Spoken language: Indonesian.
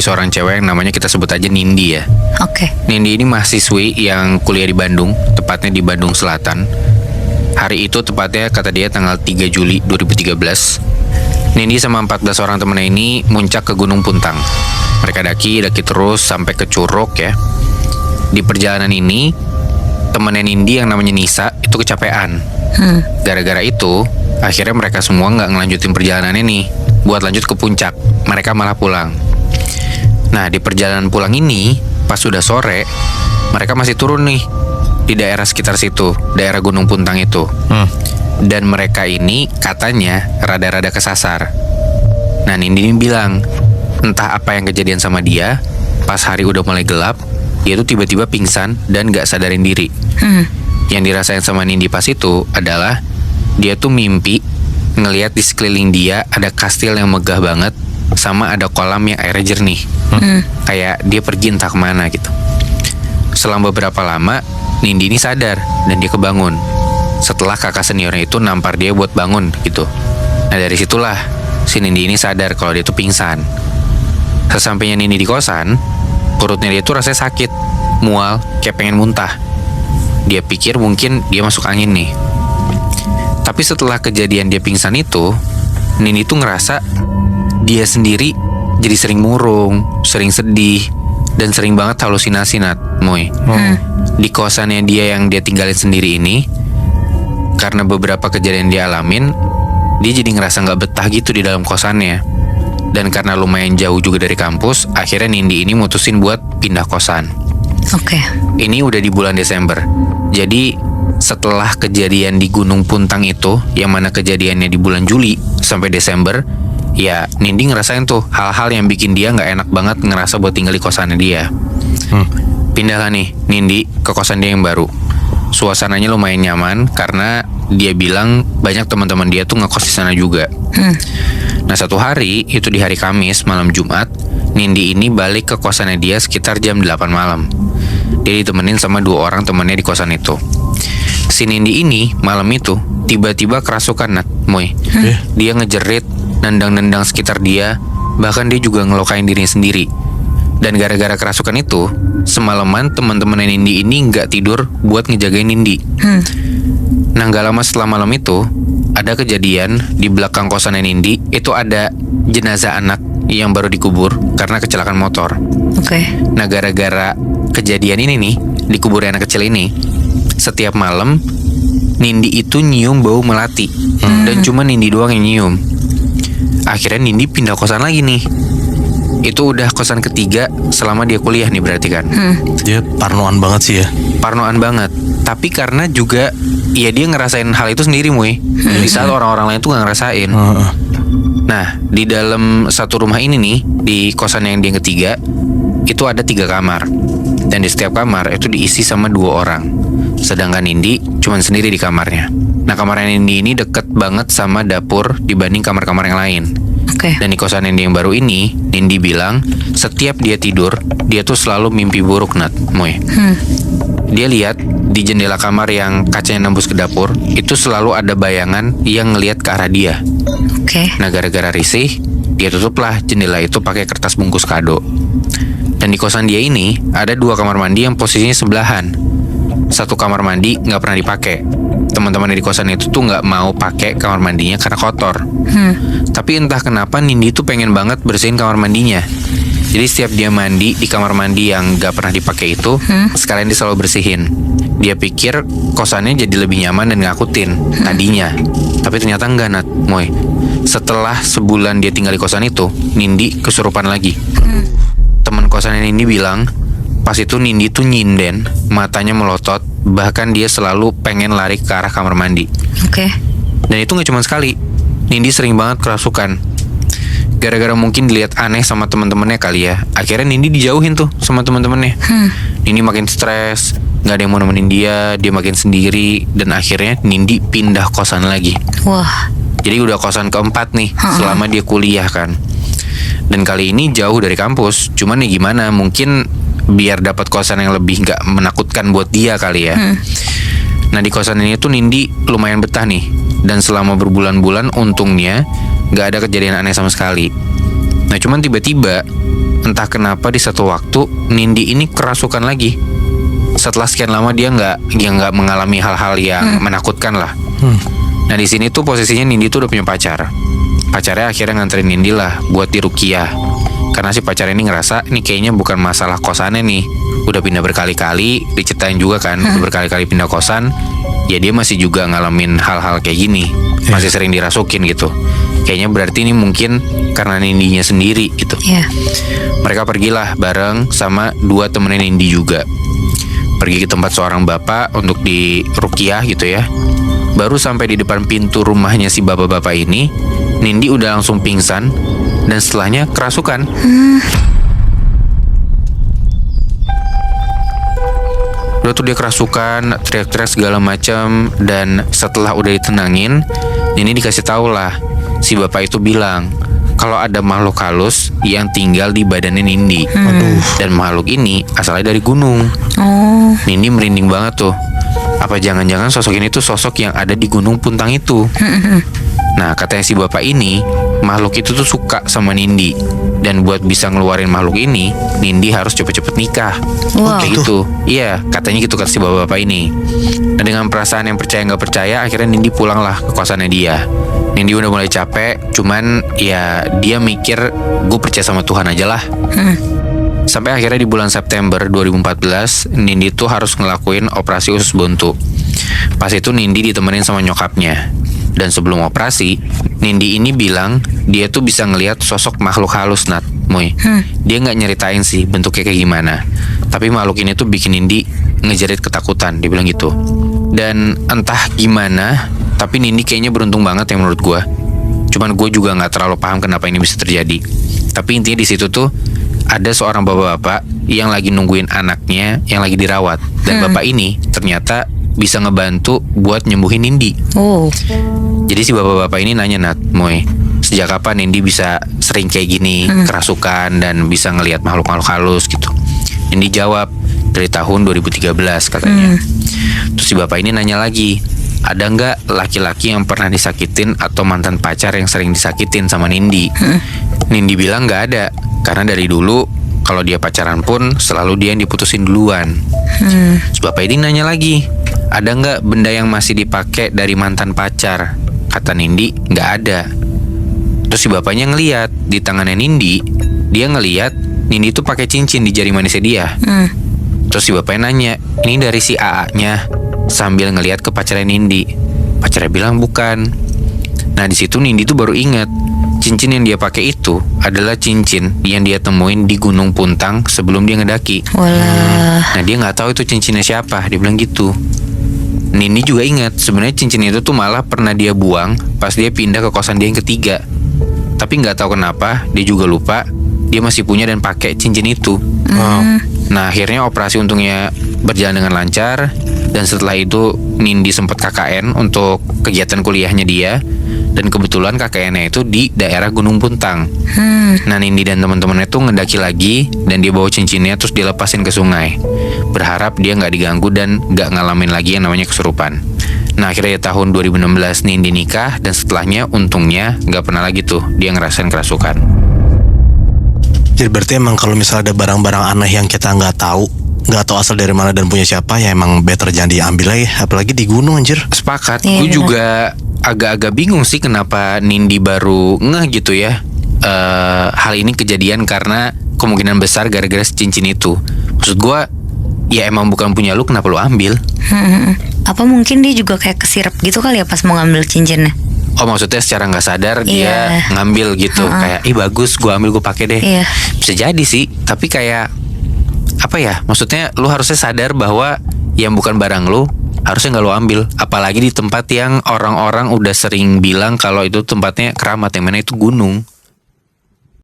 seorang cewek yang namanya kita sebut aja Nindi ya. Oke. Nindi ini mahasiswi yang kuliah di Bandung, tepatnya di Bandung Selatan. Hari itu tepatnya kata dia tanggal 3 Juli 2013. Nindi sama 14 orang temennya ini muncak ke Gunung Puntang. Mereka daki terus sampai ke Curug ya. Di perjalanan ini, temennya Nindi yang namanya Nisa itu kecapean. Gara-gara itu, akhirnya mereka semua nggak ngelanjutin perjalanannya nih buat lanjut ke puncak. Mereka malah pulang. Nah, di perjalanan pulang ini, pas sudah sore, mereka masih turun nih di daerah sekitar situ, daerah Gunung Puntang itu. Dan mereka ini katanya rada-rada kesasar. Nah, Nindi ini bilang, entah apa yang kejadian sama dia, pas hari udah mulai gelap, dia tuh tiba-tiba pingsan dan gak sadarin diri. Yang dirasain sama Nindi pas itu adalah dia tuh mimpi ngelihat di sekeliling dia ada kastil yang megah banget, sama ada kolam yang airnya jernih. Kayak dia pergi entah kemana gitu. Selang beberapa lama, Nindi ini sadar dan dia kebangun setelah kakak seniornya itu nampar dia buat bangun gitu. Nah, dari situlah si Nindi ini sadar kalau dia tuh pingsan. Sesampainya Nindi di kosan, perutnya dia tuh rasanya sakit, mual, kayak pengen muntah. Dia pikir mungkin dia masuk angin nih. Tapi setelah kejadian dia pingsan itu, Nindi tuh ngerasa dia sendiri jadi sering murung, sering sedih, dan sering banget halusinasi, Moy. Di kosannya dia yang dia tinggalin sendiri ini, karena beberapa kejadian dia alamin, dia jadi ngerasa gak betah gitu di dalam kosannya. Dan karena lumayan jauh juga dari kampus, akhirnya Nindi ini mutusin buat pindah kosan. Oke. Ini udah di bulan Desember. Jadi setelah kejadian di Gunung Puntang itu, yang mana kejadiannya di bulan Juli sampai Desember, ya Nindi ngerasain tuh hal-hal yang bikin dia gak enak banget ngerasa buat tinggal di kosannya dia. Pindahlah nih Nindi ke kosan dia yang baru. Suasananya lumayan nyaman karena dia bilang banyak teman-teman dia tuh ngekos di sana juga. Nah, satu hari itu di hari Kamis malam Jumat, Nindi ini balik ke kosannya dia sekitar jam 8 malam. Dia ditemenin sama 2 orang temannya di kosan itu. Si Nindi ini malam itu tiba-tiba kerasukan, Moy. Dia ngejerit, nendang-nendang sekitar dia, bahkan dia juga ngelokain dirinya sendiri. Dan gara-gara kerasukan itu, semalaman teman-teman Nindi ini nggak tidur buat ngejagain Nindi. Nah, nggak lama setelah malam itu, ada kejadian di belakang kosan Nindi. Itu ada jenazah anak yang baru dikubur karena kecelakaan motor. Oke. Nah, gara-gara kejadian ini nih, di kubur anak kecil ini, setiap malam Nindi itu nyium bau melati. Dan cuma Nindi doang yang nyium. Akhirnya Nindi pindah kosan lagi nih. Itu udah kosan ketiga selama dia kuliah nih berarti kan. Dia parnoan banget sih ya. Parnoan banget. Tapi karena juga ya dia ngerasain hal itu sendiri, Moy. Di saat orang-orang lain tuh gak ngerasain. Nah, di dalam satu rumah ini nih, di kosan yang dia ketiga, itu ada 3 kamar. Dan di setiap kamar itu diisi sama 2 orang. Sedangkan Nindi cuman sendiri di kamarnya. Nah, kamarnya Nindi ini deket banget sama dapur dibanding kamar-kamar yang lain. Dan di kosan Nindi yang baru ini, Nindi bilang setiap dia tidur, dia tuh selalu mimpi buruk, Moy. Dia lihat di jendela kamar yang kacanya nembus ke dapur, itu selalu ada bayangan yang ngelihat ke arah dia. Nah, gara-gara risih, dia tutuplah jendela itu pakai kertas bungkus kado. Dan di kosan dia ini ada 2 kamar mandi yang posisinya sebelahan. Satu kamar mandi nggak pernah dipakai. Teman-teman di kosan itu tuh nggak mau pakai kamar mandinya karena kotor. Tapi entah kenapa Nindi tuh pengen banget bersihin kamar mandinya. Jadi setiap dia mandi di kamar mandi yang nggak pernah dipakai itu, sekalian dia selalu bersihin. Dia pikir kosannya jadi lebih nyaman dan ngakutin tadinya. Tapi ternyata enggak, Moy. Setelah sebulan dia tinggal di kosan itu, Nindi kesurupan lagi. Teman kosannya Nindi bilang, pas itu Nindi tuh nyinden, matanya melotot, bahkan dia selalu pengen lari ke arah kamar mandi. Dan itu gak cuma sekali. Nindi sering banget kerasukan. Gara-gara mungkin dilihat aneh sama teman-temannya kali ya, akhirnya Nindi dijauhin tuh sama teman-temannya. Nindi makin stres, gak ada yang mau nemenin dia makin sendiri. Dan akhirnya Nindi pindah kosan lagi. Jadi udah kosan keempat nih selama dia kuliah kan. Dan kali ini jauh dari kampus. Cuman ya gimana, mungkin biar dapat kosan yang lebih gak menakutkan buat dia kali ya. Nah, di kosan ini tuh Nindi lumayan betah nih. Dan selama berbulan-bulan untungnya gak ada kejadian aneh sama sekali. Nah, cuman tiba-tiba entah kenapa di satu waktu Nindi ini kerasukan lagi. Setelah sekian lama dia nggak mengalami hal-hal yang menakutkan lah. Nah di sini tuh posisinya Nindi tuh udah punya pacar. Pacarnya akhirnya nganterin Nindi lah buat diruqyah. Karena si pacar ini ngerasa ini kayaknya bukan masalah kosannya nih. Udah pindah berkali-kali, diceritain juga kan, udah berkali-kali pindah kosan. Ya dia masih juga ngalamin hal-hal kayak gini, masih sering dirasukin gitu. Kayaknya berarti ini mungkin karena Nindinya sendiri gitu. Mereka pergilah bareng sama 2 temennya Nindi juga. Pergi ke tempat seorang bapak untuk diruqyah gitu ya. Baru sampai di depan pintu rumahnya si bapak-bapak ini, Nindi udah langsung pingsan dan setelahnya kerasukan. Udah tuh dia kerasukan, teriak-teriak segala macam. Dan setelah udah ditenangin, Nindi dikasih tahu lah, si bapak itu bilang kalau ada makhluk halus yang tinggal di badannya Nindi. Dan makhluk ini asalnya dari gunung. Nindi merinding banget tuh. Apa jangan-jangan sosok ini tuh sosok yang ada di Gunung Puntang itu? Nah katanya si bapak ini, makhluk itu tuh suka sama Nindi. Dan buat bisa ngeluarin makhluk ini, Nindi harus cepet-cepet nikah. Kayak gitu. Iya, katanya gitu kata si bapak-bapak ini. Dan dengan perasaan yang percaya nggak percaya, akhirnya Nindi pulang lah ke kosannya dia. Nindi udah mulai capek, cuman ya dia mikir gue percaya sama Tuhan aja lah. Sampai akhirnya di bulan September 2014, Nindi tuh harus ngelakuin operasi usus buntu. Pas itu Nindi ditemenin sama nyokapnya. Dan sebelum operasi, Nindi ini bilang dia tuh bisa ngelihat sosok makhluk halus, Nat, Moy. Dia nggak nyeritain sih bentuknya kayak gimana, tapi makhluk ini tuh bikin Nindi ngejerit ketakutan, dia bilang gitu. Dan entah gimana, tapi Nindi kayaknya beruntung banget ya menurut gue. Cuman gue juga nggak terlalu paham kenapa ini bisa terjadi. Tapi intinya di situ tuh ada seorang bapak-bapak yang lagi nungguin anaknya yang lagi dirawat. Dan bapak ini ternyata bisa ngebantu buat nyembuhin Nindi. Jadi si bapak-bapak ini nanya, Nat, Moy, sejak kapan Nindi bisa sering kayak gini, kerasukan dan bisa ngelihat makhluk-makhluk halus gitu? Nindi jawab, dari tahun 2013 katanya. Terus si bapak ini nanya lagi, ada nggak laki-laki yang pernah disakitin atau mantan pacar yang sering disakitin sama Nindi? Nindi bilang nggak ada, karena dari dulu kalau dia pacaran pun selalu dia yang diputusin duluan. Terus bapak ini nanya lagi, ada nggak benda yang masih dipakai dari mantan pacar? Kata Nindi, nggak ada. Terus si bapaknya ngeliat di tangannya Nindi, dia ngeliat Nindi tuh pakai cincin di jari manisnya dia. Terus si bapaknya nanya, ini dari si AA-nya, sambil ngeliat ke pacarnya Nindi. Pacarnya bilang bukan. Nah di situ Nindi tuh baru ingat, cincin yang dia pakai itu adalah cincin yang dia temuin di Gunung Puntang sebelum dia ngedaki. Nah dia nggak tahu itu cincinnya siapa, dia bilang gitu. Nindi juga ingat sebenarnya cincin itu tuh malah pernah dia buang pas dia pindah ke kosan dia yang ketiga. Tapi nggak tahu kenapa dia juga lupa dia masih punya dan pakai cincin itu. Nah akhirnya operasi untungnya berjalan dengan lancar. Dan setelah itu Nindi sempat KKN untuk kegiatan kuliahnya dia. Dan kebetulan KKN-nya itu di daerah Gunung Puntang. Nah Nindi dan teman-temannya tuh ngedaki lagi. Dan dia bawa cincinnya terus dilepasin ke sungai, berharap dia gak diganggu dan gak ngalamin lagi yang namanya kesurupan. Nah akhirnya tahun 2016 Nindi nikah. Dan setelahnya untungnya gak pernah lagi tuh dia ngerasain kerasukan. Jadi berarti emang kalau misalnya ada barang-barang aneh yang kita nggak tahu asal dari mana dan punya siapa, ya emang better jangan diambil aja. Apalagi di gunung, anjir. Sepakat. Gue juga agak-agak bingung sih kenapa Nindi baru ngeh gitu ya. Hal ini kejadian karena kemungkinan besar gara-gara cincin itu. Maksud gue, ya emang bukan punya lu, kenapa lu ambil? Apa mungkin dia juga kayak kesirep gitu kali ya pas mau ngambil cincinnya? Oh maksudnya secara nggak sadar dia ngambil gitu. Kayak bagus, gue ambil, gue pakai deh. Bisa jadi sih. Tapi kayak apa ya, maksudnya lu harusnya sadar bahwa yang bukan barang lu harusnya nggak lu ambil. Apalagi di tempat yang orang-orang udah sering bilang kalau itu tempatnya keramat, yang mana itu gunung.